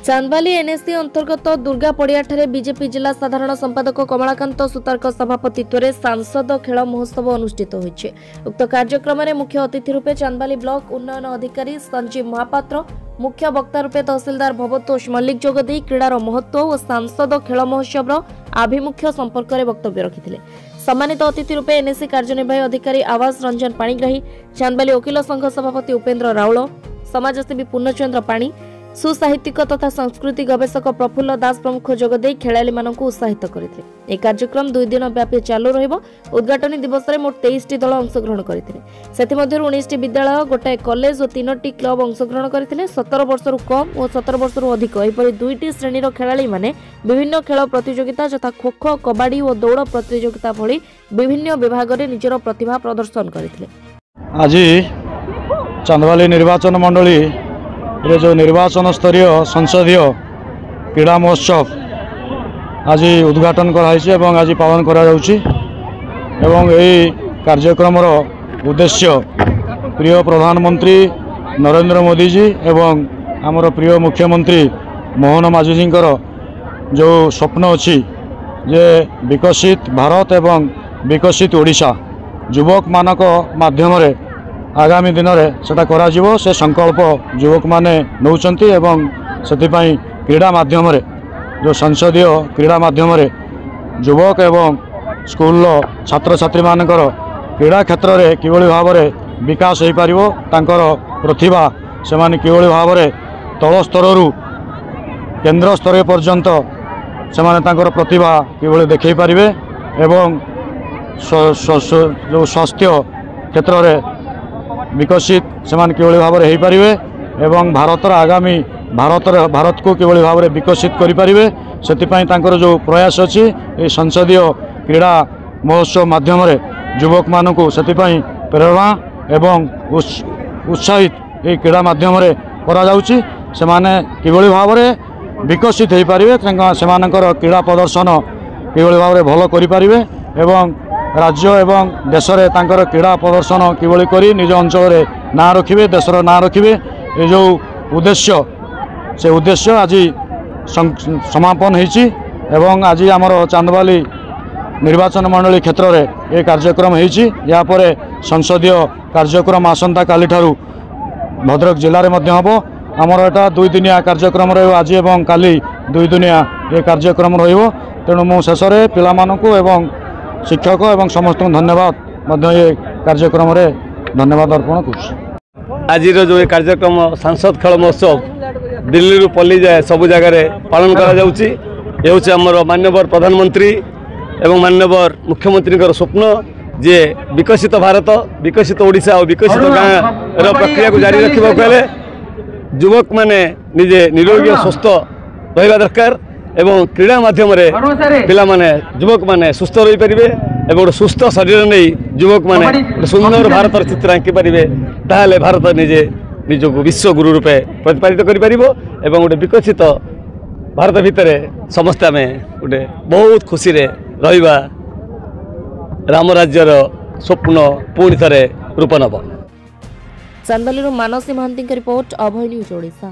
Chandbali NSC अंतर्गत Durga पड़ियाठारे BJP जिला साधारण संपादक कमलाकांत सुतारक सभापतित्व में सांसद खेल महोत्सव अनुष्ठित होइछे। उक्त कार्यक्रम में मुख्य अतिथि रूपे चांदबाली ब्लॉक उन्नयन अधिकारी संजीव महापात्र, मुख्य वक्ता रूपे तहसीलदार भवतोष मल्लिक जोगदे क्रीडार महत्व और सांसद खेल महोत्सव आभिमुख्य संपर्क में वक्तव्य रखिथिले। सम्मानित अतिथि रूपे एनएससी कार्यनिर्वाही अधिकारी आवास रंजन पाणिग्राही, चांदबाली वकील संघ सभापति उपेन्द्र राउल, समाजसेवी पूर्णचंद्र पाणी, सुसाहित्यिक तथा संस्कृति गवेषक प्रफुल्ल दास प्रमुख जोगदे खेलाड़ी मानक उत्साहित करते। यह कार्यक्रम 2 दिन व्यापी चालू रहिबो। उद्घाटनी दिवस में मोट 23 दल अंशग्रहण करते। से 19 विद्यालय, गोटाए कॉलेज और 3 क्लब अंशग्रहण करते। 17 वर्षरू कम और 17 वर्षरू अधिक एपरी 2 श्रेणीर खेलाड़ी माने विभिन्न खेल प्रतियोगिता यथा खो खो, कबाड़ी और दौड़ प्रतियोगिता भली विभिन्न विभाग में निजर प्रतिभा प्रदर्शन करते। आज चांदबाली निर्वाचन मंडली रे जो निर्वाचन स्तरीय संसदीय क्रीड़ा महोत्सव आज उद्घाटन कराई एवं आज पालन करा जाउछि। एवं यही कार्यक्रम उद्देश्य प्रिय प्रधानमंत्री नरेंद्र मोदी जी एवं आमर प्रिय मुख्यमंत्री मोहन माझी जो स्वप्न अच्छी जे विकसित भारत एवं विकसित ओडिशा युवक मानक माध्यम रे आगामी दिन में सेटा करा जीवो से संकल्प युवक माने नौचंती एवं सेतिपाई क्रीड़ा माध्यम रे जो संसदीय क्रीड़ा माध्यम रे युवक एवं स्कूल छात्र छात्री मानकर क्रीड़ा क्षेत्र में किभली भाव में विकास हो पारिबो, तांकर प्रतिभा से माने किभली भाव में तल स्तर केंद्र स्तर पर्यंत से माने तांकर प्रतिभा किभली देखै पारिबे एवं जो स्वास्थ्य क्षेत्र में विकसित से किभली भाव में हो पारे एवं भारतर आगामी भारत को किभली भाव में विकसित करें से जो प्रयास अच्छी ये संसदीय क्रीड़ा महोत्सव माध्यम युवक मानक से प्रेरणा एवं उत्साहित ये क्रीड़ा माध्यम से किभली भाव में विकसित हो पारे से क्रीड़ा प्रदर्शन किभली भाव में भल करें एवं राज्य एवं देश में तांकर क्रीड़ा प्रदर्शन किभली करी निज अंचल ना रखिए, देशर ना रखिए, ये जो उद्देश्य से उद्देश्य आज समापन होइछि। एवं आज आमर चांदबाली निर्वाचन मंडली क्षेत्र में ये कार्यक्रम होइछि। या परे संसदीय कार्यक्रम आसंता काली ठारू भद्रक जिले में हबो। आमर एटा 2 दिनिया कार्यक्रम रहिबो। आज एवं काली 2 दिनिया ये कार्यक्रम रहिबो। तेणु मु शेष में पिला मानकु एवं शिक्षक एवं समस्त धन्यवाद ये कार्यक्रम रे धन्यवाद अर्पण कर। आज जो ये कार्यक्रम सांसद खेल महोत्सव दिल्ली रु पल्ली जाए सब जगह पालन करा जाउछि। ये होछि हमर माननीय प्रधानमंत्री एवं माननीय मुख्यमंत्री स्वप्न जे विकसित भारत, विकसित ओडिशा और विकसित गाँव प्रक्रिया को जारी रखा गले युवक माने निजे निरोगी स्वस्थ रहिबा दरकार एवं क्रीड़ा माध्यम पिला माने युवक माने सुस्थ रही पारिबे एवं सुस्थ शरीर नहीं युवक माने सुंदर भारत चित्र आंकी पारिबे। ताहले भारत निजे निजको विश्व गुरु रूपे प्रतिपादित करि पारिबो एवं गोटे विकसित भारत भितर समस्ते आमे गोटे बहुत खुशी रे रहिबा राम राज्यर स्वप्न पुणी थरे रूप नब। चांदबाली मानसी महांती रिपोर्ट, अभय न्यूज ओडिशा।